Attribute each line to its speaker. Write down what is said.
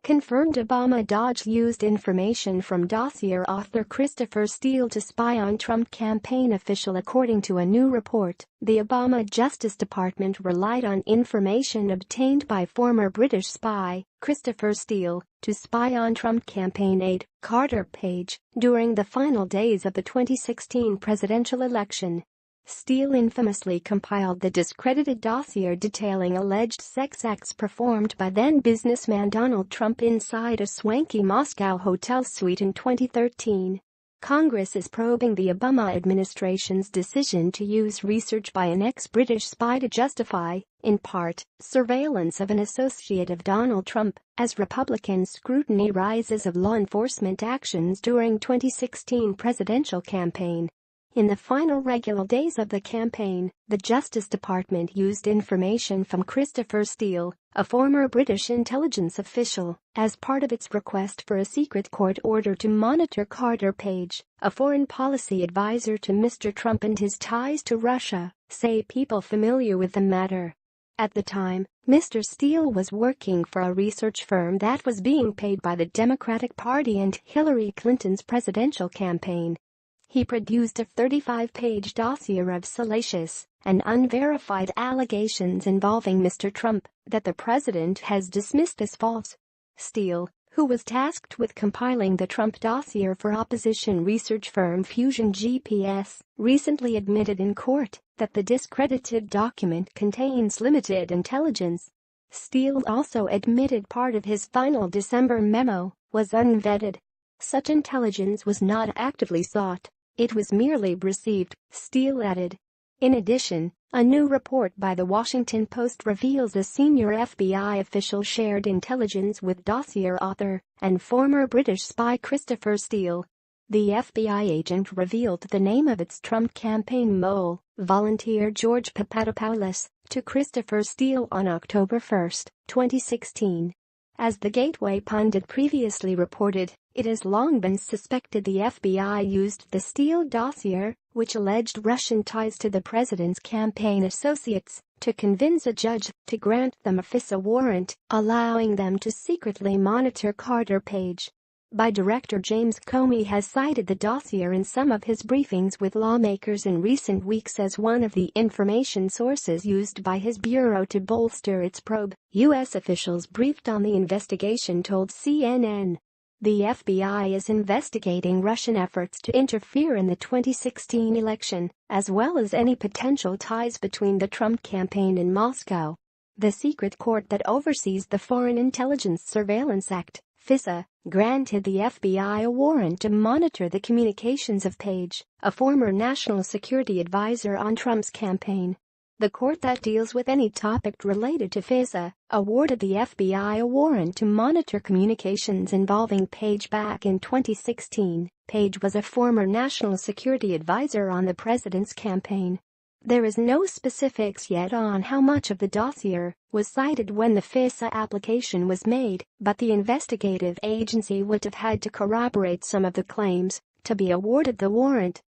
Speaker 1: confirmed Obama DOJ used information from Dossier author Christopher Steele to spy on Trump campaign official. According to a new report, the Obama Justice Department relied on information obtained by former British spy Christopher Steele to spy on Trump campaign aide Carter Page during the final days of the 2016 presidential election. Steele infamously compiled the discredited dossier detailing alleged sex acts performed by then-businessman Donald Trump inside a swanky Moscow hotel suite in 2013. Congress is probing the Obama administration's decision to use research by an ex-British spy to justify, in part, surveillance of an associate of Donald Trump, as Republican scrutiny rises of law enforcement actions during 2016 presidential campaign. In the final regular days of the campaign, the Justice Department used information from Christopher Steele, a former British intelligence official, as part of its request for a secret court order to monitor Carter Page, a foreign policy advisor to Mr. Trump and his ties to Russia, say people familiar with the matter. At the time, Mr. Steele was working for a research firm that was being paid by the Democratic Party and Hillary Clinton's presidential campaign. He produced a 35-page dossier of salacious and unverified allegations involving Mr. Trump that the president has dismissed as false. Steele, who was tasked with compiling the Trump dossier for opposition research firm Fusion GPS, recently admitted in court that the discredited document contains limited intelligence. Steele also admitted part of his final December memo was unvetted. Such intelligence was not actively sought. It was merely received, Steele added. In addition, a new report by The Washington Post reveals a senior FBI official shared intelligence with dossier author and former British spy Christopher Steele. The FBI agent revealed the name of its Trump campaign mole, volunteer George Papadopoulos, to Christopher Steele on October 1, 2016. As the Gateway pundit previously reported, it has long been suspected the FBI used the Steele dossier, which alleged Russian ties to the president's campaign associates, to convince a judge to grant them a FISA warrant, allowing them to secretly monitor Carter Page. By Director James Comey has cited the dossier in some of his briefings with lawmakers in recent weeks as one of the information sources used by his bureau to bolster its probe, U.S. officials briefed on the investigation told CNN. The FBI is investigating Russian efforts to interfere in the 2016 election, as well as any potential ties between the Trump campaign and Moscow. The secret court that oversees the Foreign Intelligence Surveillance Act, FISA, granted the FBI a warrant to monitor the communications of Page, a former national security advisor on Trump's campaign. The court that deals with any topic related to FISA awarded the FBI a warrant to monitor communications involving Page back in 2016. Page was a former national security advisor on the president's campaign. There is no specifics yet on how much of the dossier was cited when the FISA application was made, but the investigative agency would have had to corroborate some of the claims to be awarded the warrant.